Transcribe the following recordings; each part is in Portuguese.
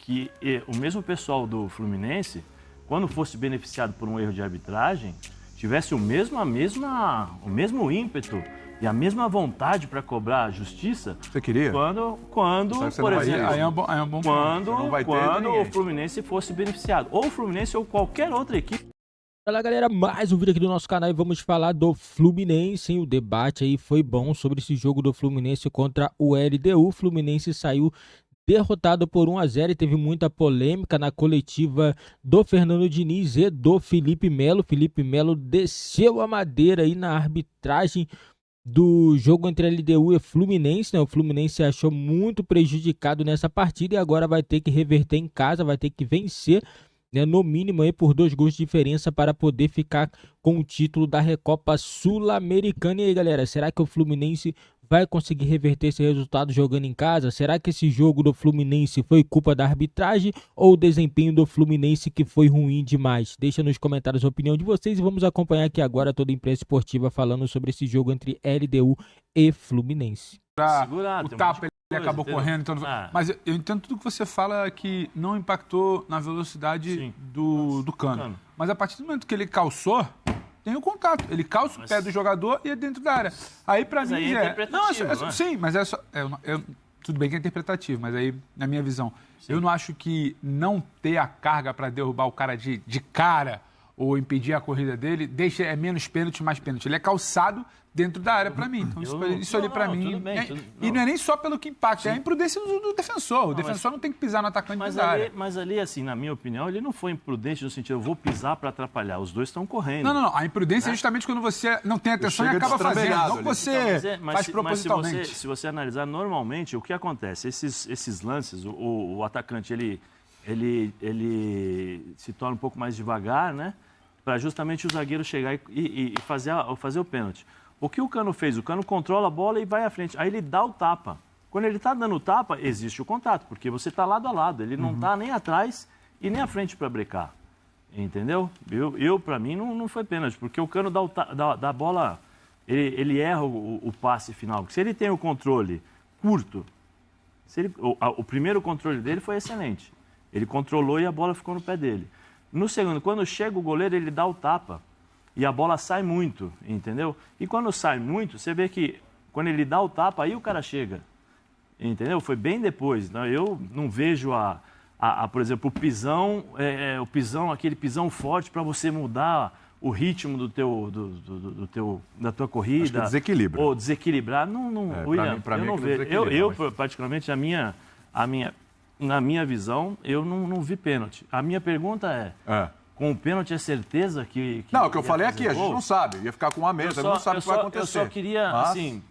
que o mesmo pessoal do Fluminense, quando fosse beneficiado por um erro de arbitragem, tivesse o mesmo ímpeto e a mesma vontade para cobrar a justiça. Você queria? Quando por exemplo, quando o Fluminense fosse beneficiado. Ou o Fluminense ou qualquer outra equipe. Fala galera, mais um vídeo aqui do nosso canal e vamos falar do Fluminense, hein? O debate aí foi bom sobre esse jogo do Fluminense contra o LDU. O Fluminense saiu derrotado por 1-0 e teve muita polêmica na coletiva do Fernando Diniz e do Felipe Melo. Felipe Melo desceu a madeira aí na arbitragem do jogo entre LDU e Fluminense, né? O Fluminense achou muito prejudicado nessa partida e agora vai ter que reverter em casa, vai ter que vencer, né, no mínimo aí por 2 gols de diferença para poder ficar com o título da Recopa Sul-Americana. E aí, galera, será que o Fluminense vai conseguir reverter esse resultado jogando em casa? Será que esse jogo do Fluminense foi culpa da arbitragem ou o desempenho do Fluminense que foi ruim demais? Deixa nos comentários a opinião de vocês e vamos acompanhar aqui agora toda a imprensa esportiva falando sobre esse jogo entre LDU e Fluminense. O tapa ele acabou correndo, então... Mas eu entendo tudo que você fala que não impactou na velocidade do Cano. Mas a partir do momento que ele calçou, tem o contato. Ele calça o pé do jogador e é dentro da área. Aí pra mim aí é interpretativo, sim, mas é só... tudo bem que é interpretativo, mas aí, na minha visão, eu não acho que não ter a carga para derrubar o cara de cara ou impedir a corrida dele, é menos pênalti, mais pênalti. Ele é calçado dentro da área para mim. Então, isso ali para mim... E não é nem só pelo que impacta, é a imprudência do defensor. O defensor não tem que pisar no atacante dentro da área. Mas ali, assim, na minha opinião, ele não foi imprudente no sentido, eu vou pisar para atrapalhar. Os dois estão correndo. Não. A imprudência é justamente quando você não tem atenção e acaba fazendo. Não que você faz propositalmente. Mas se você analisar normalmente, o que acontece? Esses lances, o atacante, ele se torna um pouco mais devagar, né? Para justamente o zagueiro chegar e fazer o pênalti. O que o Cano fez? O Cano controla a bola e vai à frente. Aí ele dá o tapa. Quando ele está dando o tapa, existe o contato, porque você está lado a lado. Ele não está nem atrás e nem à frente para brecar. Entendeu? Para mim, não foi pênalti, porque o Cano dá a bola, ele erra o passe final. Se ele tem o controle curto, o primeiro controle dele foi excelente. Ele controlou e a bola ficou no pé dele. No segundo, quando chega o goleiro, ele dá o tapa e a bola sai muito, entendeu? E quando sai muito, você vê que quando ele dá o tapa, aí o cara chega, entendeu? Foi bem depois. Então, eu não vejo por exemplo, o pisão, aquele pisão forte para você mudar o ritmo da tua corrida. Acho que desequilibra. Ou desequilibrar. William, pra mim, eu não vejo. Eu, particularmente, na minha visão, eu não vi pênalti. A minha pergunta com o pênalti é certeza que não, o que eu falei aqui, a gente não sabe. Ia ficar com uma mesa, não sabe o que vai acontecer. Eu só queria, assim...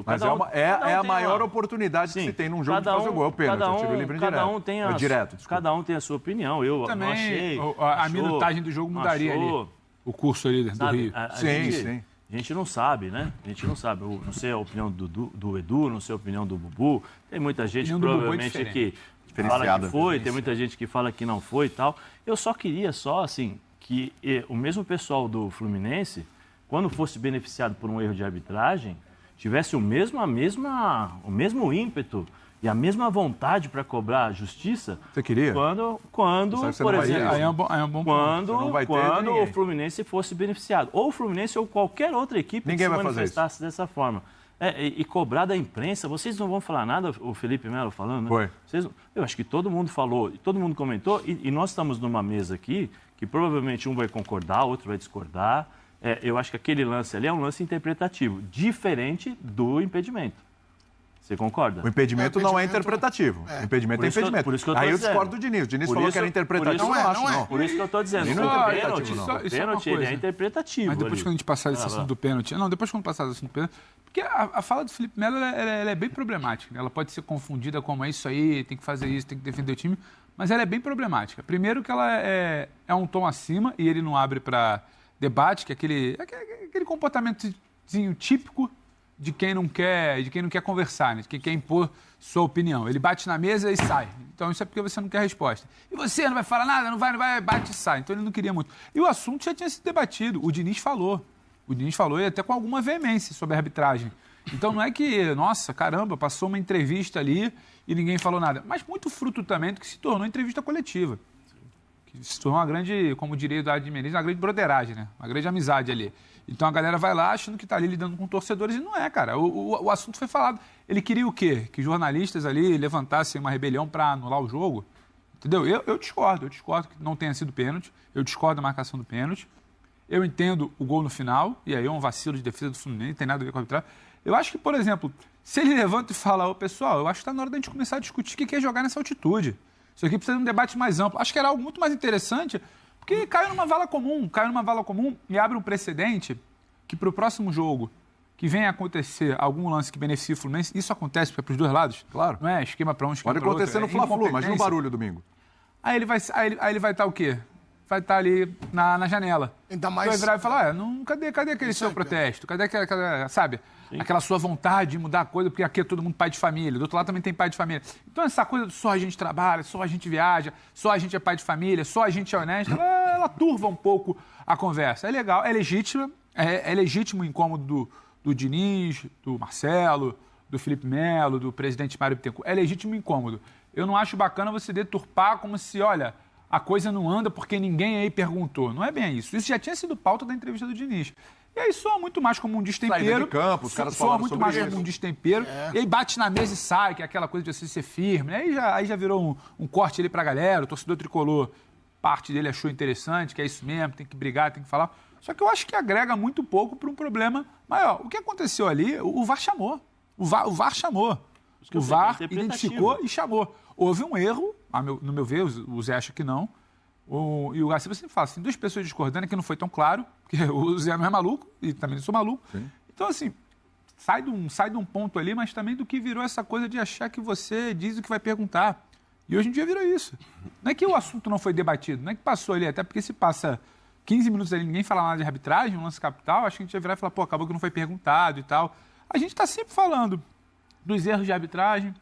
Mas é a maior oportunidade que se tem num jogo de fazer gol. É o pênalti, tiro livre direto. Cada um tem a sua opinião. Eu também achei... A minutagem do jogo mudaria ali. O curso ali do Rio. Sim. A gente não sabe, né? A gente não sabe. Eu não sei a opinião do Edu, não sei a opinião do Bubu. Tem muita gente provavelmente que fala que foi, tem muita gente que fala que não foi e tal. Eu só queria assim, que o mesmo pessoal do Fluminense, quando fosse beneficiado por um erro de arbitragem, tivesse o mesmo ímpeto e a mesma vontade para cobrar a justiça. Você queria? Quando por exemplo, quando o Fluminense fosse beneficiado. Ou o Fluminense ou qualquer outra equipe que se manifestasse dessa forma. E cobrar da imprensa, vocês não vão falar nada, o Felipe Melo falando, né? Eu acho que todo mundo falou, todo mundo comentou, e nós estamos numa mesa aqui que provavelmente um vai concordar, outro vai discordar. Eu acho que aquele lance ali é um lance interpretativo, diferente do impedimento. Você concorda? O impedimento não é interpretativo. O impedimento é impedimento. Por isso que eu tô Aí eu dizendo. discordo do Diniz. O Diniz falou que era interpretativo, não. Por isso que eu estou dizendo. O pênalti ele é interpretativo. Mas depois que a gente passar esse assunto do pênalti... Não, depois quando passar esse assunto do pênalti... Porque a fala do Felipe Melo ela é bem problemática. Ela pode ser confundida como é isso aí, tem que fazer isso, tem que defender o time. Mas ela é bem problemática. Primeiro que ela é um tom acima e ele não abre para debate, que é aquele comportamentozinho típico de quem não quer conversar, né? De quem quer impor sua opinião. Ele bate na mesa e sai. Então isso é porque você não quer resposta. E você não vai falar nada, não vai, bate e sai. Então ele não queria muito. E o assunto já tinha sido debatido. O Diniz falou e até com alguma veemência sobre a arbitragem. Então não é que, nossa, caramba, passou uma entrevista ali e ninguém falou nada. Mas muito fruto também do que se tornou entrevista coletiva. Que se tornou uma grande, como diria o Eduardo de Menezes, uma grande broderagem, né? Uma grande amizade ali. Então a galera vai lá achando que está ali lidando com torcedores e não é, cara. O assunto foi falado. Ele queria o quê? Que jornalistas ali levantassem uma rebelião para anular o jogo? Entendeu? Eu discordo que não tenha sido pênalti. Eu discordo da marcação do pênalti. Eu entendo o gol no final, e aí é um vacilo de defesa do Fluminense, não tem nada a ver com a arbitragem. Eu acho que, por exemplo, se ele levanta e fala, ô pessoal, eu acho que está na hora da gente começar a discutir o que é jogar nessa altitude. Isso aqui precisa de um debate mais amplo. Acho que era algo muito mais interessante, porque caiu numa vala comum e abre um precedente que para o próximo jogo, que venha a acontecer algum lance que beneficie o Fluminense, isso acontece para os dois lados. Claro. Não é esquema para um, esquema para outro. Pode acontecer no Fla-Flu, imagina o barulho domingo. Aí ele vai estar o quê? Vai estar ali na janela. Ainda mais... Vai virar e falar, cadê aquele seu protesto? Cadê aquela, sabe? Sim. Aquela sua vontade de mudar a coisa, porque aqui é todo mundo pai de família, do outro lado também tem pai de família. Então essa coisa de só a gente trabalha, só a gente viaja, só a gente é pai de família, só a gente é honesto, ela turva um pouco a conversa. É legal, é legítima, é legítimo o incômodo do Diniz, do Marcelo, do Felipe Melo, do presidente Mário Bittencourt. É legítimo o incômodo. Eu não acho bacana você deturpar como se, olha, a coisa não anda porque ninguém aí perguntou. Não é bem isso. Isso já tinha sido pauta da entrevista do Diniz. E aí soa muito mais como um destempero. Saída de campo, os caras soa muito sobre mais isso. como um destempero. E aí bate na mesa e sai, que é aquela coisa de você ser firme. Aí já virou um corte ali pra galera. O torcedor tricolor, parte dele achou interessante, que é isso mesmo, tem que brigar, tem que falar. Só que eu acho que agrega muito pouco para um problema maior. O que aconteceu ali, o VAR chamou. O VAR chamou. O VAR identificou e chamou. Houve um erro, no meu ver, o Zé acha que não. E o Garcia sempre fala assim, duas pessoas discordando que não foi tão claro, porque o Zé não é maluco, e também não sou maluco. Sim. Então, assim, sai de um ponto ali, mas também do que virou essa coisa de achar que você diz o que vai perguntar. E hoje em dia virou isso. Não é que o assunto não foi debatido, não é que passou ali, até porque se passa 15 minutos ali, ninguém fala nada de arbitragem, um lance capital, acho que a gente ia virar e falar, pô, acabou que não foi perguntado e tal. A gente está sempre falando dos erros de arbitragem,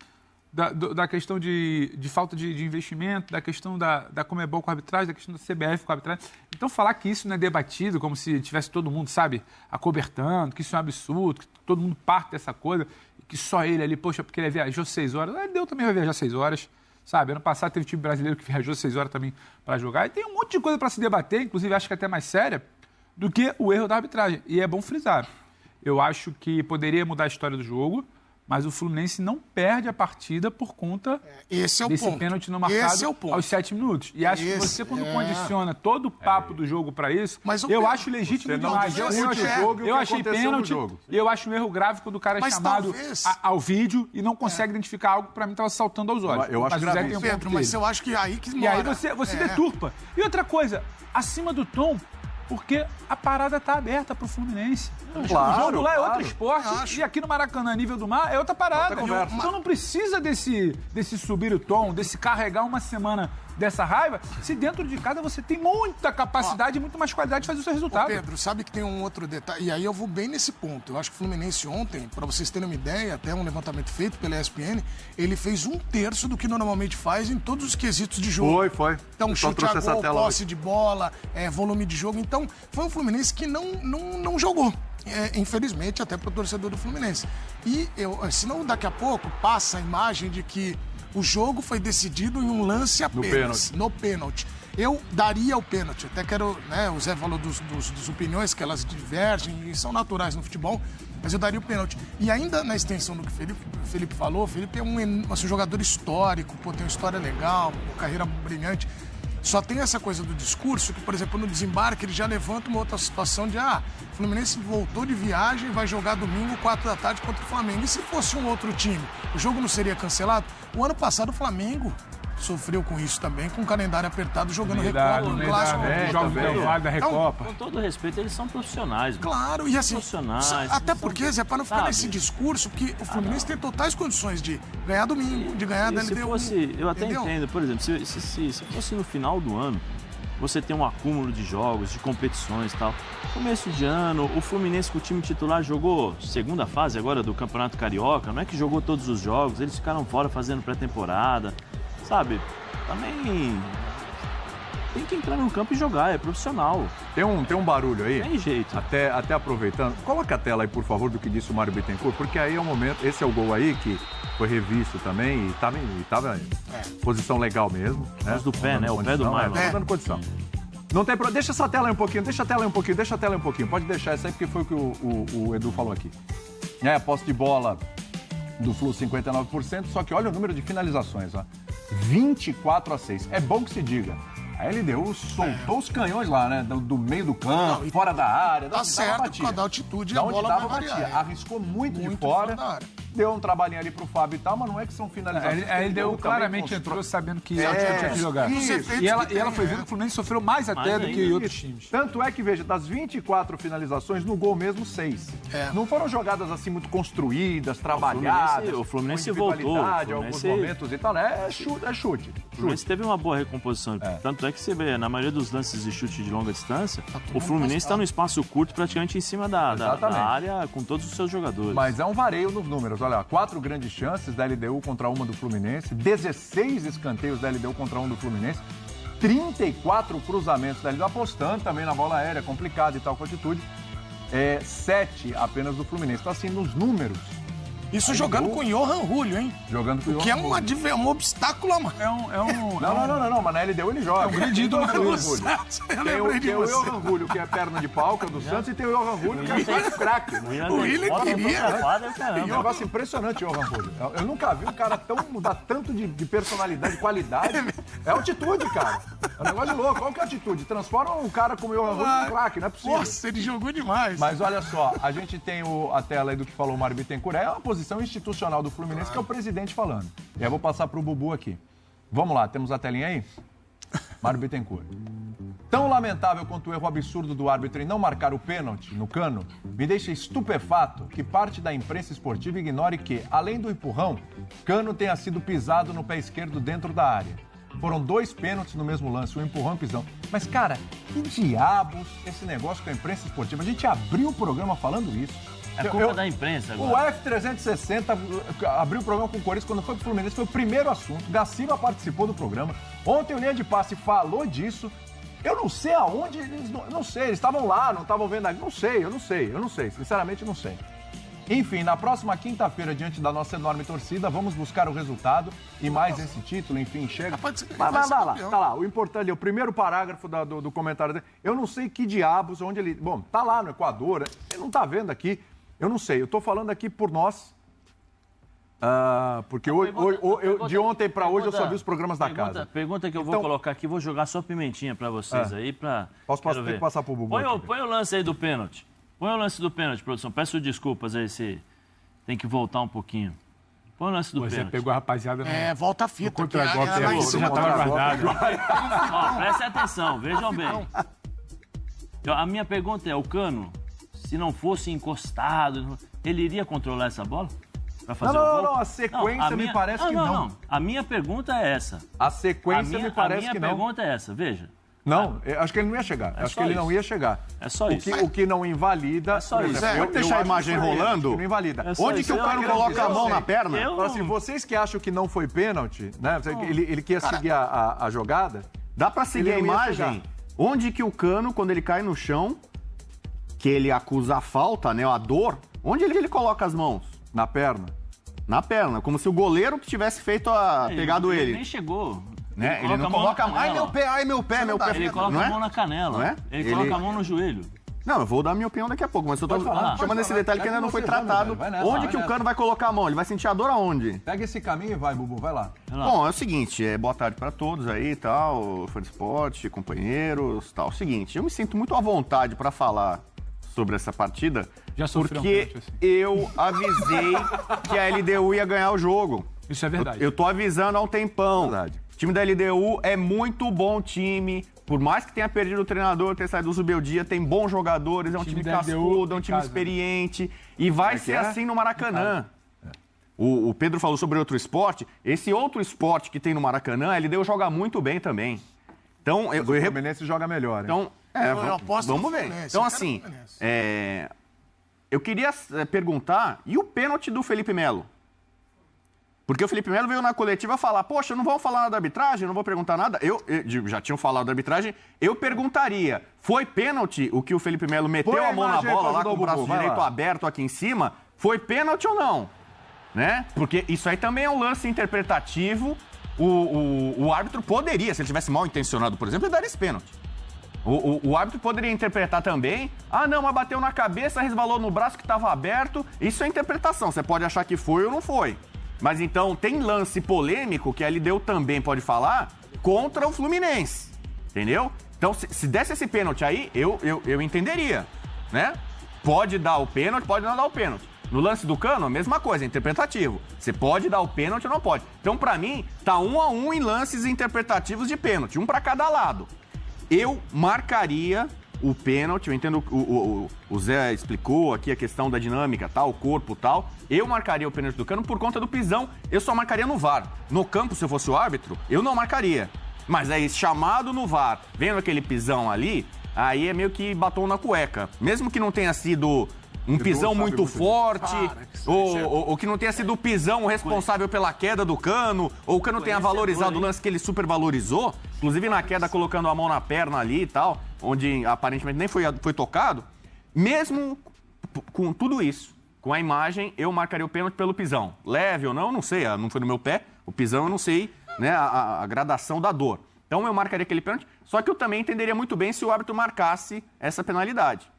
da questão de falta de investimento, da questão da Conmebol com a arbitragem, da questão da CBF com a arbitragem. Então, falar que isso não é debatido, como se tivesse todo mundo, sabe, acobertando, que isso é um absurdo, que todo mundo parte dessa coisa, que só ele ali, poxa, porque ele viajou 6 horas. Ele também vai viajar 6 horas, sabe? Ano passado teve time brasileiro que viajou 6 horas também para jogar. E tem um monte de coisa para se debater, inclusive acho que até mais séria, do que o erro da arbitragem. E é bom frisar. Eu acho que poderia mudar a história do jogo, mas o Fluminense não perde a partida por conta desse pênalti não marcado aos 7 minutos. E acho que você, quando condiciona todo o papo do jogo para isso, eu acho legítimo demais. Eu achei pênalti e eu acho um erro grave quando o cara é chamado ao vídeo e não consegue identificar algo que para mim estava saltando aos olhos. Eu acho grave, Pedro, mas eu acho que aí que mora. E aí você deturpa. E outra coisa, acima do tom, porque a parada está aberta para o Fluminense. Claro, o jogo lá é outro esporte e aqui no Maracanã, nível do mar, é outra parada. Então não precisa desse subir o tom, desse carregar uma semana dessa raiva, se dentro de casa você tem muita capacidade e muito mais qualidade de fazer o seu resultado. Pedro, sabe que tem um outro detalhe, e aí eu vou bem nesse ponto. Eu acho que o Fluminense ontem, para vocês terem uma ideia, até um levantamento feito pela ESPN, ele fez 1/3 do que normalmente faz em todos os quesitos de jogo. Foi. Então, chute a gol, posse de bola, volume de jogo. Então, foi um Fluminense que não jogou. Infelizmente, até para o torcedor do Fluminense. E senão daqui a pouco passa a imagem de que o jogo foi decidido em um lance apenas, no pênalti. Eu daria o pênalti. Até quero, o Zé falou dos opiniões, que elas divergem e são naturais no futebol, mas eu daria o pênalti. E ainda na extensão do que o Felipe falou, o Felipe é um jogador histórico, tem uma história legal, uma carreira brilhante. Só tem essa coisa do discurso que, por exemplo, no desembarque ele já levanta uma outra situação de o Fluminense voltou de viagem e vai jogar domingo, 4 da tarde contra o Flamengo. E se fosse um outro time, o jogo não seria cancelado? O ano passado o Flamengo sofreu com isso também, com o calendário apertado, jogando Recopa, um clássico. Da Recopa. Com todo respeito, eles são profissionais. Claro, e assim, até porque, Zé, para não ficar nesse discurso, porque o Fluminense tem totais condições de ganhar domingo, de ganhar da LDU. Eu até entendo, por exemplo, se fosse no final do ano, você tem um acúmulo de jogos, de competições e tal. Começo de ano, o Fluminense com o time titular jogou segunda fase agora do Campeonato Carioca, não é que jogou todos os jogos, eles ficaram fora fazendo pré-temporada. Sabe, também tem que entrar no campo e jogar, é profissional. Tem um barulho aí? Tem jeito. Até aproveitando, coloca a tela aí, por favor, do que disse o Mário Bittencourt, porque aí é o momento, esse é o gol aí que foi revisto também e tava em posição legal mesmo. Né? Do pé, né? O pé do Mário. Tá dando condição. Não tem problema. Deixa essa tela aí um pouquinho, deixa a tela aí um pouquinho. Pode deixar essa aí, porque foi o que o Edu falou aqui. A posse de bola do Flu 59%, só que olha o número de finalizações, ó. 24-6. É bom que se diga. A LDU soltou os canhões lá, né? Do meio do campo, fora da área. Tá certo, por causa da altitude, a bola vai variar. Arriscou muito de fora. Deu um trabalhinho ali pro Fábio e tal, mas não é que são finalizações. A LDU claramente entrou sabendo que tinha que jogar. E ela foi vendo que o Fluminense sofreu mais até do que outros times. Tanto é que, veja, das 24 finalizações, no gol mesmo, 6. Não foram jogadas assim muito construídas, trabalhadas. O Fluminense voltou. Alguns momentos e tal. É chute. O Fluminense teve uma boa recomposição. Tanto é que você vê, na maioria dos lances de chute de longa distância, o Fluminense está no espaço curto, praticamente em cima da área, com todos os seus jogadores. Mas é um vareio nos números. Olha, 4 grandes chances da LDU contra uma do Fluminense, 16 escanteios da LDU contra um do Fluminense, 34 cruzamentos da LDU, apostando também na bola aérea, complicada e tal, com atitude. 7 apenas do Fluminense. Então, assim, nos números... Isso jogando com o Johan Julio, hein? Jogando com o que é um obstáculo, mano. Não, mas na LDU ele joga. É um grande ídolo do Santos. Tem o Johan Julio, que é perna de pau, que é do Santos, e tem o Johan Julio, que é craque. O Willian queria. E um negócio impressionante, o Johan Julio. Eu nunca vi um cara mudar tanto de personalidade, de qualidade. É altitude, cara. É um negócio louco. Qual que é a altitude? Transforma um cara como o Johan Julio em craque, não é possível. Nossa, ele jogou demais. Mas olha só, a gente tem a tela aí do que falou o Mário Bittencourt. É uma posição institucional do Fluminense, que é o presidente falando. E aí eu vou passar pro Bubu aqui. Vamos lá, temos a telinha aí? Mário Bittencourt. Tão lamentável quanto o erro absurdo do árbitro em não marcar o pênalti no Cano, me deixa estupefato que parte da imprensa esportiva ignore que, além do empurrão, Cano tenha sido pisado no pé esquerdo dentro da área. Foram 2 pênaltis no mesmo lance, um empurrão e um pisão. Mas, cara, que diabos esse negócio com a imprensa esportiva? A gente abriu o programa falando isso. É culpa da imprensa agora. O F360 abriu o programa com o Corinthians quando foi pro Fluminense, foi o primeiro assunto. Gaciba participou do programa. Ontem o Linha de Passe falou disso. Eu não sei aonde eles... Não sei, eles estavam lá, não estavam vendo... Eu não sei. Sinceramente, não sei. Enfim, na próxima quinta-feira, diante da nossa enorme torcida, vamos buscar o resultado e mais esse título, enfim, chega. Mas vai lá, tá lá. O importante é o primeiro parágrafo do comentário dele. Eu não sei que diabos, onde ele... Bom, tá lá no Equador, ele não tá vendo aqui. Eu não sei, eu tô falando aqui por nós, porque de ontem para hoje eu só vi os programas da casa. Pergunta que eu vou colocar aqui, vou jogar só pimentinha para vocês aí. Posso ter que passar pro Bubu? Põe o lance aí do pênalti. Põe o lance do pênalti, produção. Peço desculpas aí se tem que voltar um pouquinho. Põe o lance do pênalti. Você pegou a rapaziada no... volta a fita. Contra-golpe, você já estava guardado. Prestem atenção, vejam bem. A minha pergunta é, o Cano, se não fosse encostado, ele iria controlar essa bola? Pra fazer o gol? Não, a sequência me parece que não. A minha pergunta é essa. A sequência me parece que não. A minha pergunta é essa, veja. Não, acho que ele não ia chegar. Acho que ele não ia chegar. É só isso. O que não invalida... É só isso. Pode deixar a imagem rolando? Não invalida. Onde que o Cano coloca a mão na perna? Assim, vocês que acham que não foi pênalti, né? Ele quer seguir a jogada... Dá pra seguir a imagem? Onde que o Cano, quando ele cai no chão, que ele acusa a falta, né, a dor, onde ele coloca as mãos? Na perna. Na perna, como se o goleiro que tivesse pegado ele. Ele nem chegou. Né? Ele não coloca a mão. Ai, meu pé. Ele coloca a mão na canela. Não é? Ele coloca a mão no joelho. Não, eu vou dar a minha opinião daqui a pouco, mas eu tô chamando esse detalhe que ainda não foi tratado. Onde que o Cano vai colocar a mão? Ele vai sentir a dor aonde? Pega esse caminho e vai, Bubu, vai lá. Bom, é o seguinte, boa tarde pra todos aí e tal, fã de esporte, companheiros, tal. É o seguinte, eu me sinto muito à vontade pra falar sobre essa partida, porque eu avisei que a LDU ia ganhar o jogo. Isso é verdade. Eu tô avisando há um tempão. Verdade. O time da LDU é muito bom time. Por mais que tenha perdido o treinador, ter saído do Zubeldia, tem bons jogadores, é um time cascudo, é um time experiente. E vai ser assim no Maracanã. O Pedro falou sobre outro esporte. Esse outro esporte que tem no Maracanã, a LDU joga muito bem também. Então, o Fluminense joga melhor, hein? Então, vamos ver. Então, assim, eu queria perguntar, e o pênalti do Felipe Melo? Porque o Felipe Melo veio na coletiva falar, poxa, não vão falar nada da arbitragem, não vou perguntar nada. Eu já tinham falado da arbitragem, eu perguntaria, foi pênalti o que o Felipe Melo meteu a mão na bola lá com o braço direito aberto aqui em cima? Foi pênalti ou não? Né? Porque isso aí também é um lance interpretativo. O árbitro poderia, se ele tivesse mal intencionado, por exemplo, ele daria esse pênalti. O árbitro poderia interpretar também, não, mas bateu na cabeça, resvalou no braço que estava aberto. Isso é interpretação, você pode achar que foi ou não foi. Mas então tem lance polêmico que a LDU também pode falar contra o Fluminense, entendeu? Então se desse esse pênalti aí, eu entenderia, né? Pode dar o pênalti, pode não dar o pênalti. No lance do Cano, a mesma coisa, é interpretativo. Você pode dar o pênalti ou não pode. Então, pra mim, tá 1-1 em lances interpretativos de pênalti, um pra cada lado. Eu marcaria o pênalti, eu entendo, o Zé explicou aqui a questão da dinâmica, tal, o corpo, tal. Eu marcaria o pênalti do Cano por conta do pisão, eu só marcaria no VAR. No campo, se eu fosse o árbitro, eu não marcaria. Mas aí, chamado no VAR, vendo aquele pisão ali, aí é meio que batom na cueca. Mesmo que não tenha sido um pisão muito forte, ou que não tenha sido o pisão responsável pela queda do Cano, ou o Cano tenha valorizado o lance que ele supervalorizou, inclusive na queda colocando a mão na perna ali e tal, onde aparentemente nem foi tocado. Mesmo com tudo isso, com a imagem, eu marcaria o pênalti pelo pisão. Leve ou não sei, não foi no meu pé, o pisão eu não sei, né, a gradação da dor. Então eu marcaria aquele pênalti, só que eu também entenderia muito bem se o árbitro marcasse essa penalidade.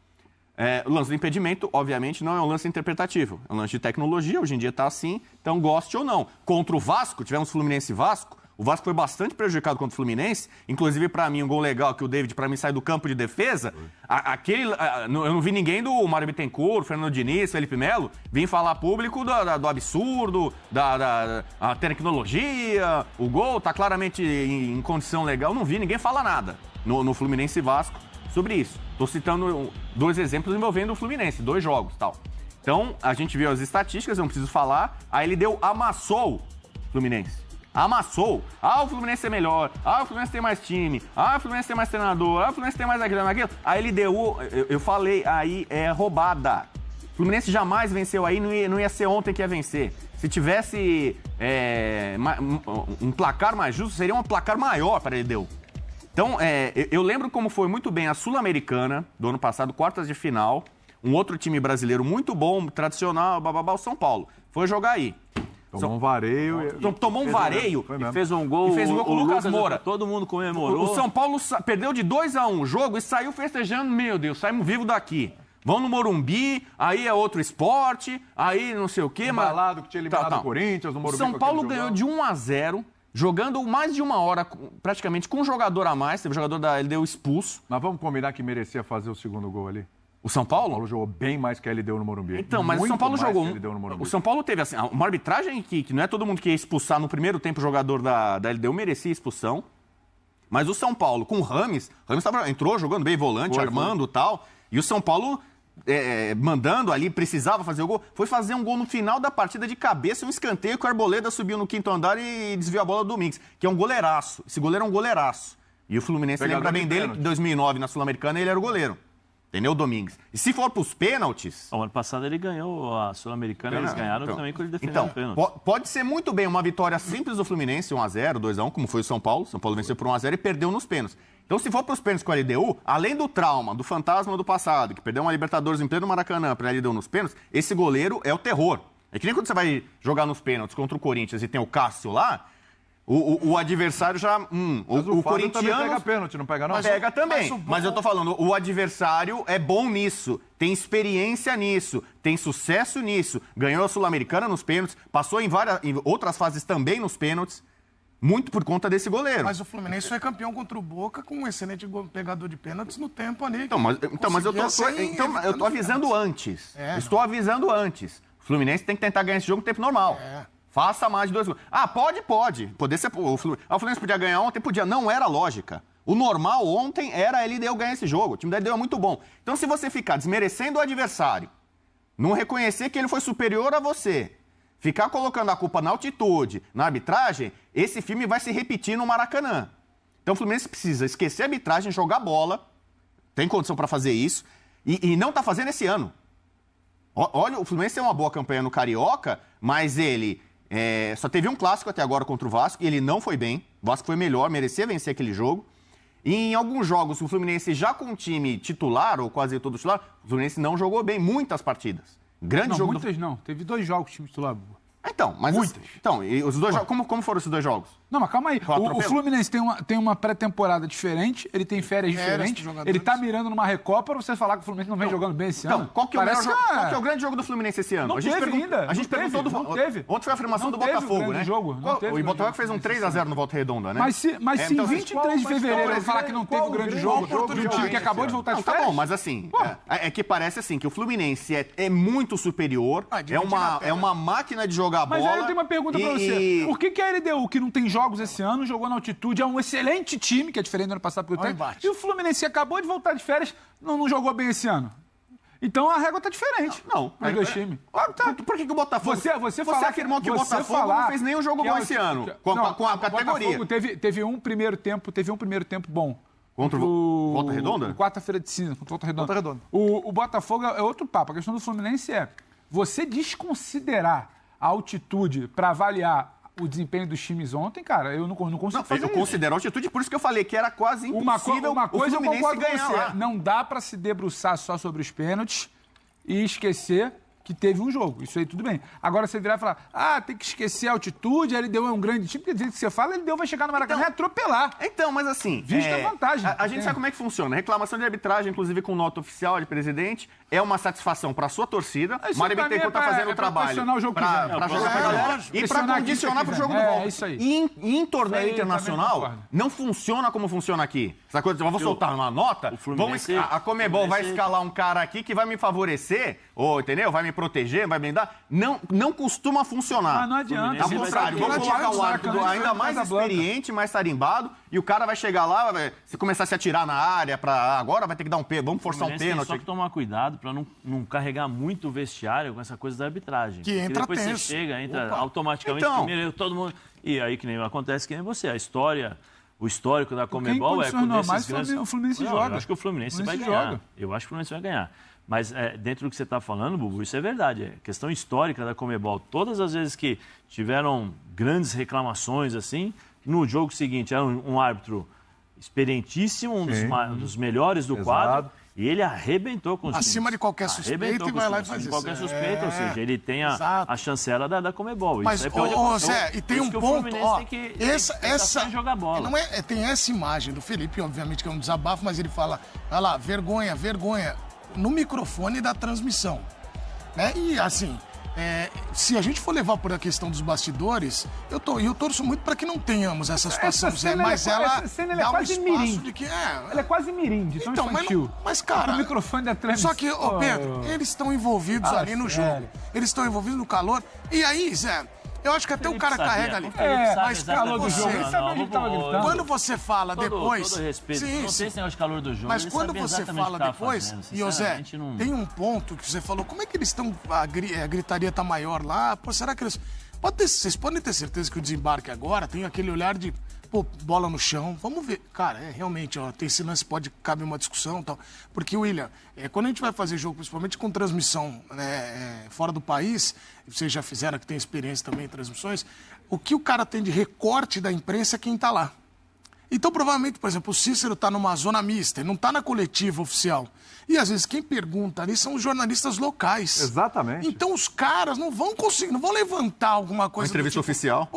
O lance do impedimento, obviamente, não é um lance interpretativo. É um lance de tecnologia, hoje em dia está assim, então goste ou não. Contra o Vasco, tivemos Fluminense e Vasco, o Vasco foi bastante prejudicado contra o Fluminense, inclusive para mim, um gol legal que o David, para mim, sai do campo de defesa, eu não vi ninguém do Mário Bittencourt, Fernando Diniz, Felipe Melo, vir falar público do absurdo, da tecnologia, o gol tá claramente em condição legal, não vi ninguém falar nada no Fluminense e Vasco sobre isso. Estou citando 2 exemplos envolvendo o Fluminense, 2 jogos e tal. Então, a gente viu as estatísticas, eu não preciso falar. Aí ele amassou o Fluminense. Amassou. O Fluminense é melhor. O Fluminense tem mais time. O Fluminense tem mais treinador. O Fluminense tem mais aquilo. Aí ele eu falei, aí é roubada. O Fluminense jamais venceu aí, não ia ser ontem que ia vencer. Se tivesse um placar mais justo, seria um placar maior para ele deu. Então, eu lembro como foi muito bem a Sul-Americana do ano passado, quartas de final, um outro time brasileiro muito bom, tradicional, o São Paulo. Foi jogar aí. Tomou um vareio. Tomou um vareio e fez um gol. Com o Lucas Moura. Todo mundo comemorou. O São Paulo perdeu de 2-1 o jogo e saiu festejando. Meu Deus, saímos vivos daqui. Vão no Morumbi, aí é outro esporte, aí não sei o quê. Embalado que tinha eliminado o Corinthians, no Morumbi. São Paulo ganhou de 1-0. Jogando mais de 1 hora, praticamente, com um jogador a mais. Teve um jogador da LDU expulso. Mas vamos combinar que merecia fazer o segundo gol ali? O São Paulo? O São Paulo jogou bem mais que a LDU no Morumbi. Então, mas o São Paulo jogou. O São Paulo teve assim, uma arbitragem que não é todo mundo que ia expulsar no primeiro tempo o jogador da LDU, merecia expulsão. Mas o São Paulo, com o Rames entrou jogando bem volante, armando e tal. E o São Paulo... mandando ali, precisava fazer o gol, foi fazer um gol no final da partida de cabeça, um escanteio que o Arboleda subiu no 5º andar e desviou a bola do Domingues, que é um goleiraço. Esse goleiro é um goleiraço. E o Fluminense lembra bem dele, em 2009 na Sul-Americana ele era o goleiro. Entendeu, o Domingues? E se for pros pênaltis... O ano passado ele ganhou a Sul-Americana, eles ganharam também quando ele defendeu o pênalti. Pode ser muito bem uma vitória simples do Fluminense, 1-0, 2-1, como foi o São Paulo. São Paulo venceu por 1-0 e perdeu nos pênaltis. Então, se for para os pênaltis com a LDU, além do trauma, do fantasma do passado, que perdeu uma Libertadores em pleno Maracanã para a LDU nos pênaltis, esse goleiro é o terror. É que nem quando você vai jogar nos pênaltis contra o Corinthians e tem o Cássio lá, o adversário já... o corintiano também pega pênalti, não pega não? Pega também, mas eu tô falando, o adversário é bom nisso, tem experiência nisso, tem sucesso nisso, ganhou a Sul-Americana nos pênaltis, passou em outras fases também nos pênaltis. Muito por conta desse goleiro. Mas o Fluminense foi campeão contra o Boca com um excelente pegador de pênaltis no tempo ali. Mas eu tô avisando antes. Estou avisando antes. O Fluminense tem que tentar ganhar esse jogo no tempo normal. Faça mais de 2 gols. Pode. Poder ser, o Fluminense podia ganhar ontem? Podia. Não era lógica. O normal ontem era a LDU ganhar esse jogo. O time da LDU é muito bom. Então, se você ficar desmerecendo o adversário, não reconhecer que ele foi superior a você, ficar colocando a culpa na altitude, na arbitragem, esse filme vai se repetir no Maracanã. Então o Fluminense precisa esquecer a arbitragem, jogar bola, tem condição para fazer isso, e não está fazendo esse ano. Olha, o Fluminense tem uma boa campanha no Carioca, mas ele Só teve um clássico até agora contra o Vasco e ele não foi bem. O Vasco foi melhor, merecia vencer aquele jogo. E em alguns jogos, o Fluminense já com o time titular, ou quase todo titular, o Fluminense não jogou bem muitas partidas. Grande jogo. Muitas não. Teve 2 jogos time titular, Bubu. Então, mas... Muitas. Então, e os dois jogos, como foram esses 2 jogos? Não, mas calma aí. O Fluminense tem uma pré-temporada diferente, ele tem férias diferentes, ele tá mirando numa Recopa, pra você falar que o Fluminense não vem jogando bem esse ano. Qual que é o grande jogo do Fluminense esse ano? Não teve ainda. A gente perguntou não teve. Ontem foi a afirmação do Botafogo, né? Jogo. Não teve o Botafogo fez um 3-0 no Volta Redonda, né? Mas se em 23 de fevereiro ele falar que não teve o grande jogo do time que acabou de voltar de férias... Tá bom, mas assim, é que parece assim, que o Fluminense é muito superior, é uma máquina de jogar bola... Mas aí eu tenho uma pergunta pra você. Por que a LDU, que não tem jogos esse ano, jogou na altitude, é um excelente time, que é diferente do ano passado, porque eu tenho, e o Fluminense, que acabou de voltar de férias, não jogou bem esse ano? Então a régua tá diferente. Não. Os dois times. Por que o Botafogo... Você afirmou que o Botafogo não fez nenhum jogo bom esse ano, com a categoria. O Botafogo teve um primeiro tempo bom. Contra o Volta Redonda? Quarta-feira de cinza, contra o Volta Redonda. O Botafogo é outro papo. A questão do Fluminense é você desconsiderar a altitude para avaliar o desempenho dos times ontem, cara, eu não consigo fazer isso. Eu considero a altitude, por isso que eu falei que era quase impossível uma coisa o Fluminense ganhar lá. Não dá para se debruçar só sobre os pênaltis e esquecer que teve um jogo. Isso aí tudo bem. Agora você virar e falar, tem que esquecer a altitude, a LDU é um grande time, porque do jeito que você fala, a LDU vai chegar no Maracanã e atropelar. Então, mas assim... Vista a vantagem. A gente sabe como é que funciona. Reclamação de arbitragem, inclusive com nota oficial de presidente, é uma satisfação para sua torcida. O Mário Bittencourt tá fazendo o trabalho para jogar pra galera e para condicionar pro jogo do volta. É isso aí. E em torneio internacional, não funciona como funciona aqui. Essa coisa, eu vou soltar uma nota, a Conmebol vai escalar um cara aqui que vai me favorecer, entendeu? Vai me proteger, vai blindar. Não costuma funcionar. Mas não adianta. Ao contrário, vamos colocar um árbitro ainda mais experiente, mais tarimbado, e o cara vai chegar lá, se começar a se atirar na área, agora vai ter que dar vamos forçar um pênalti. Tem só que tomar cuidado para não carregar muito o vestiário com essa coisa da arbitragem. Que entra depois tenso. Você chega, automaticamente, primeiro todo mundo... E aí que nem acontece que nem você, o histórico da Conmebol é quando esses grandes... O Fluminense joga. Eu acho que o Fluminense vai ganhar. Eu acho que o Fluminense vai ganhar. Mas dentro do que você está falando, Bubu, isso é verdade. É questão histórica da Conmebol. Todas as vezes que tiveram grandes reclamações assim, no jogo seguinte era um árbitro experientíssimo, um dos melhores do quadro, e ele arrebentou com os acima de qualquer suspeita e vai lá e faz isso. Qualquer suspeita, ou seja, ele tem a chancela da Conmebol. Mas, Zé, e tem um ponto, essa jogar bola. Não tem essa imagem do Felipe, obviamente que é um desabafo, mas ele fala, olha lá, vergonha, no microfone da transmissão. Né? E assim, se a gente for levar por a questão dos bastidores, eu torço muito para que não tenhamos essa situação, Zé, mas ela dá um espaço de que... Ela é quase mirim, de tão infantil. Mas, cara... O microfone da transmissão... Só que, Pedro, eles estão envolvidos ali no jogo. Eles estão envolvidos no calor. E aí, Zé... Eu acho que até o cara carrega ali. Mas calor do jogo. Ele sabe onde ele tava gritando. Quando você fala depois... Todo respeito. Não tem esse negócio de calor do jogo. Mas quando você fala depois... E, Zé, tem um ponto que você falou. Como é que eles estão... A gritaria tá maior lá. Pô, será que eles... Vocês podem ter certeza que o desembarque agora tem aquele olhar de... Pô, bola no chão, vamos ver. Cara, realmente, tem esse lance, cabe uma discussão e tal. Porque, William, quando a gente vai fazer jogo, principalmente com transmissão fora do país, vocês já fizeram, que tem experiência também em transmissões, o que o cara tem de recorte da imprensa é quem tá lá. Então, provavelmente, por exemplo, o Cícero tá numa zona mista, ele não tá na coletiva oficial. E, às vezes, quem pergunta ali são os jornalistas locais. Exatamente. Então, os caras não vão conseguir, não vão levantar alguma coisa... Uma entrevista oficial.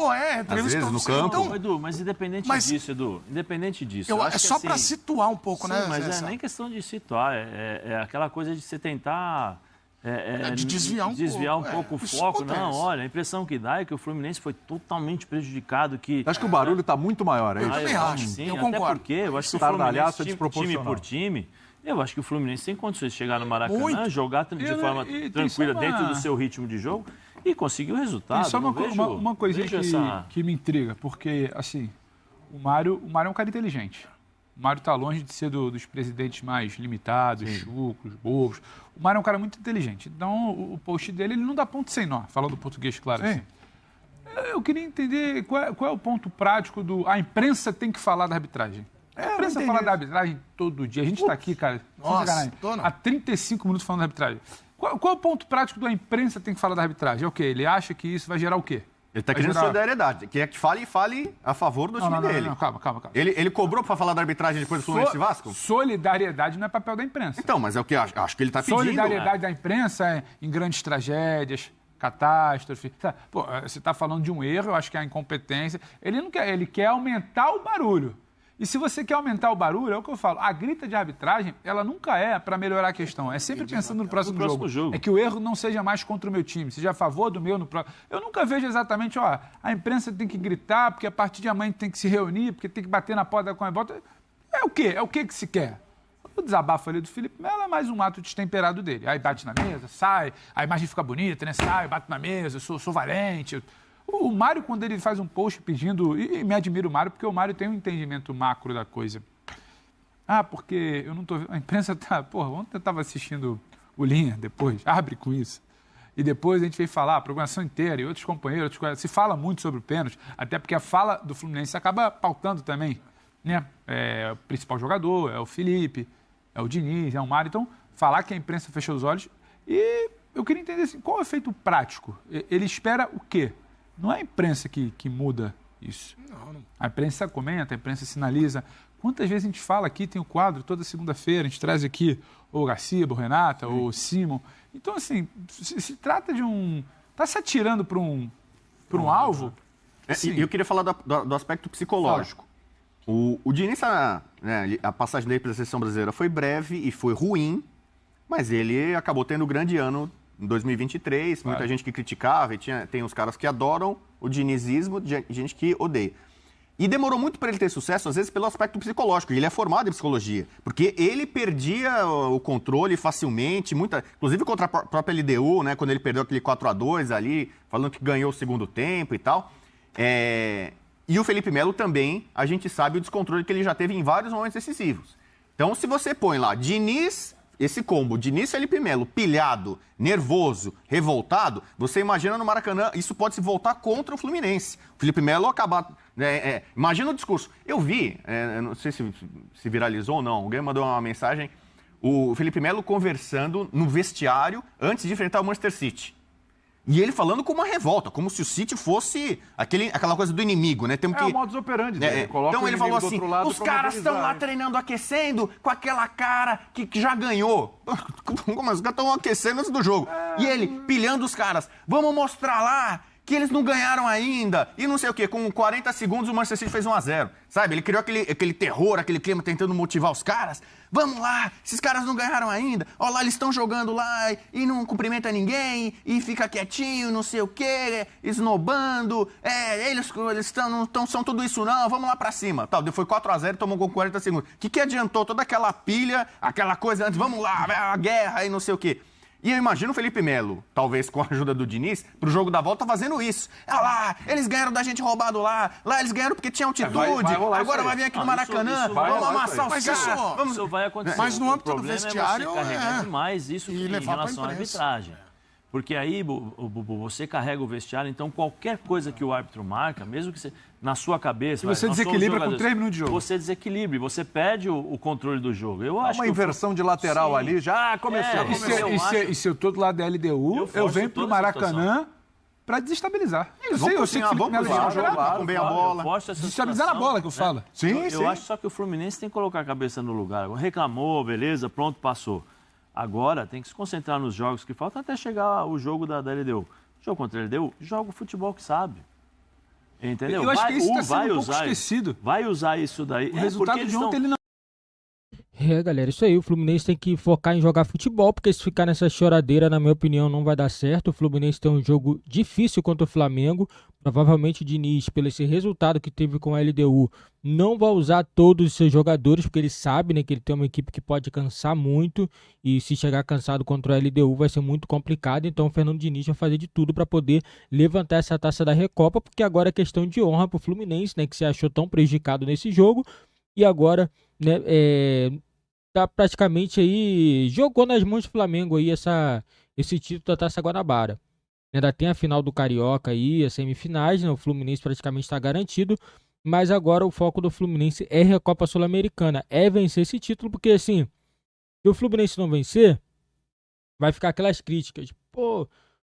Entrevista às vezes, no campo. Então, Edu, mas independente disso... É só para situar um pouco, né? Mas nem questão de situar, é aquela coisa de você tentar... de desviar um pouco o foco. Não, olha, a impressão que dá é que o Fluminense foi totalmente prejudicado. Acho que o barulho está muito maior, é isso? Eu também acho, sim, eu até concordo. Porque eu acho que o Fluminense, time por time, eu acho que o Fluminense tem condições de chegar no Maracanã, jogar de forma tranquila dentro do seu ritmo de jogo e conseguir o resultado. Tem só uma coisinha que me intriga, porque, assim, o Mário é um cara inteligente. O Mário está longe de ser dos presidentes mais limitados, chucros, bobos. O Mário é um cara muito inteligente. Então, o post dele, ele não dá ponto sem nó, falando português, claro. Assim. Eu queria entender qual é o ponto prático do... A imprensa tem que falar da arbitragem. A imprensa fala da arbitragem todo dia. A gente está aqui, cara, há 35 minutos falando da arbitragem. Qual é o ponto prático da imprensa tem que falar da arbitragem? É o quê? Ele acha que isso vai gerar o quê? Ele tá querendo solidariedade. Quer que fale a favor do time dele. Não, calma. Ele cobrou pra falar da arbitragem depois do Fluminense e Vasco? Solidariedade não é papel da imprensa. Então, mas é o que acho que ele tá pedindo. Solidariedade da imprensa é em grandes tragédias, catástrofe. Pô, você tá falando de um erro, eu acho que é a incompetência. Ele não quer, ele quer aumentar o barulho. E se você quer aumentar o barulho, é o que eu falo, a grita de arbitragem, ela nunca é para melhorar a questão. É sempre pensando no próximo jogo. É que o erro não seja mais contra o meu time, seja a favor do meu no próximo. Eu nunca vejo exatamente, a imprensa tem que gritar, porque a partir de amanhã tem que se reunir, porque tem que bater na porta da Conmebol. É o quê? É o que se quer? O desabafo ali do Felipe Melo é mais um ato destemperado dele. Aí bate na mesa, sai, a imagem fica bonita, né? Sai, bate na mesa, sou valente. O Mário, quando ele faz um post pedindo, e me admira o Mário, porque o Mário tem um entendimento macro da coisa. Porque eu não tô vendo, a imprensa tá, ontem eu estava assistindo o Linha depois, abre com isso. E depois a gente veio falar, a programação inteira, e outros companheiros, se fala muito sobre o pênalti, até porque a fala do Fluminense acaba pautando também, né? É o principal jogador, é o Felipe, é o Diniz, é o Mário. Então, falar que a imprensa fechou os olhos. E eu queria entender assim, qual é o efeito prático? Ele espera o quê? Não é a imprensa que muda isso. Não. A imprensa comenta, a imprensa sinaliza. Quantas vezes a gente fala aqui, tem o quadro, toda segunda-feira, a gente traz aqui o Garcia, o Renata, o Simon. Então, assim, se trata de um... Está se atirando para um alvo? E eu queria falar do aspecto psicológico. O Diniz, né, a passagem dele pela seleção brasileira foi breve e foi ruim, mas ele acabou tendo um grande ano em 2023, muita gente que criticava, e tem os caras que adoram o dinizismo, gente que odeia. E demorou muito para ele ter sucesso, às vezes, pelo aspecto psicológico. Ele é formado em psicologia, porque ele perdia o controle facilmente, inclusive contra a própria LDU, né, quando ele perdeu aquele 4-2 ali, falando que ganhou o segundo tempo e tal. E o Felipe Melo também, a gente sabe o descontrole que ele já teve em vários momentos decisivos. Então, se você põe lá Diniz... Esse combo, Diniz, Felipe Melo, pilhado, nervoso, revoltado, você imagina no Maracanã, isso pode se voltar contra o Fluminense. O Felipe Melo acabar... imagina o discurso. Eu vi, não sei se viralizou ou não, alguém mandou uma mensagem, o Felipe Melo conversando no vestiário antes de enfrentar o Manchester City. E ele falando com uma revolta, como se o City fosse aquela coisa do inimigo, né? O modus operandi dele. Então ele falou assim, os caras estão lá treinando, aquecendo, com aquela cara que já ganhou. Como os caras estão aquecendo antes do jogo. E ele pilhando os caras, vamos mostrar lá que eles não ganharam ainda, e não sei o quê. Com 40 segundos o Manchester City fez 1-0, sabe? Ele criou aquele terror, aquele clima tentando motivar os caras. Vamos lá, esses caras não ganharam ainda. Olha lá, eles estão jogando lá e não cumprimenta ninguém, e fica quietinho, não sei o quê, esnobando. Eles não são tudo isso não, vamos lá pra cima. Tal, foi 4-0 e tomou com 40 segundos. O que adiantou toda aquela pilha, aquela coisa antes, vamos lá, a guerra e não sei o quê. E eu imagino o Felipe Melo, talvez com a ajuda do Diniz, pro jogo da volta fazendo isso. Lá, eles ganharam da gente roubado lá eles ganharam porque tinha altitude, agora vai vir aqui no Maracanã, vamos amassar os caras. Isso vai acontecer. Mas no âmbito do vestiário, você carregar demais isso em relação à arbitragem. Porque aí, você carrega o vestiário, então qualquer coisa que o árbitro marca, mesmo que você, na sua cabeça... Você desequilibra com 3 minutos de jogo. Você desequilibra, você perde o controle do jogo. Eu acho uma inversão de lateral ali, já começou. E se eu tô do lado da LDU, eu venho pro Maracanã para desestabilizar. Eu sei que o Felipe Melo vai jogar com bem a bola. Desestabilizar na bola que eu falo. Eu acho só que o Fluminense tem que colocar a cabeça no lugar. Reclamou, beleza, pronto, passou. Agora tem que se concentrar nos jogos que faltam até chegar o jogo da LDU. Jogo contra a LDU, joga o futebol que sabe. Entendeu? Eu acho que isso está sendo um pouco esquecido. Vai usar isso daí. O resultado de ontem ele não... Galera, isso aí. O Fluminense tem que focar em jogar futebol, porque se ficar nessa choradeira, na minha opinião, não vai dar certo. O Fluminense tem um jogo difícil contra o Flamengo. Provavelmente o Diniz, pelo esse resultado que teve com a LDU, não vai usar todos os seus jogadores, porque ele sabe, né, que ele tem uma equipe que pode cansar muito. E se chegar cansado contra a LDU vai ser muito complicado. Então o Fernando Diniz vai fazer de tudo para poder levantar essa taça da Recopa, porque agora é questão de honra para o Fluminense, né, que se achou tão prejudicado nesse jogo. E agora, né, tá praticamente aí, jogou nas mãos do Flamengo aí esse título da Taça Guanabara. Ainda tem a final do Carioca aí, as semifinais, né? O Fluminense praticamente está garantido, mas agora o foco do Fluminense é a Copa Sul-Americana, é vencer esse título, porque assim, se o Fluminense não vencer, vai ficar aquelas críticas, pô,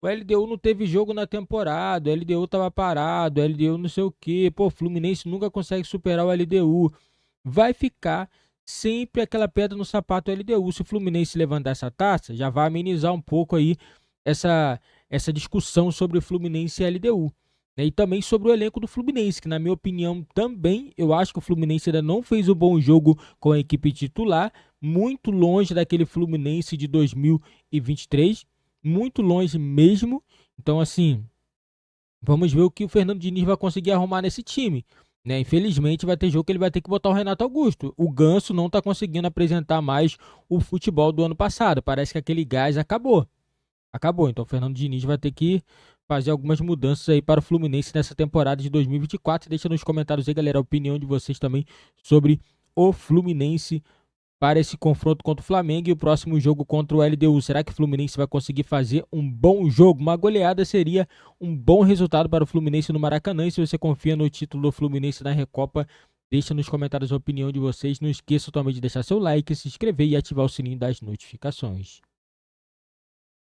O LDU não teve jogo na temporada, o LDU tava parado, o LDU não sei o quê. Pô, o Fluminense nunca consegue superar o LDU. Vai ficar sempre aquela pedra no sapato do LDU. Se o Fluminense levantar essa taça, já vai amenizar um pouco aí essa discussão sobre o Fluminense e LDU. E também sobre o elenco do Fluminense, que na minha opinião também, eu acho que o Fluminense ainda não fez um bom jogo com a equipe titular, muito longe daquele Fluminense de 2023, muito longe mesmo. Então, assim, vamos ver o que o Fernando Diniz vai conseguir arrumar nesse time. Né? Infelizmente, vai ter jogo que ele vai ter que botar o Renato Augusto. O Ganso não está conseguindo apresentar mais o futebol do ano passado. Parece que aquele gás acabou. Então, o Fernando Diniz vai ter que fazer algumas mudanças aí para o Fluminense nessa temporada de 2024. Deixa nos comentários aí, galera, a opinião de vocês também sobre o Fluminense para esse confronto contra o Flamengo e o próximo jogo contra o LDU. Será que o Fluminense vai conseguir fazer um bom jogo? Uma goleada seria um bom resultado para o Fluminense no Maracanã. E se você confia no título do Fluminense na Recopa, deixa nos comentários a opinião de vocês. Não esqueça também de deixar seu like, se inscrever e ativar o sininho das notificações.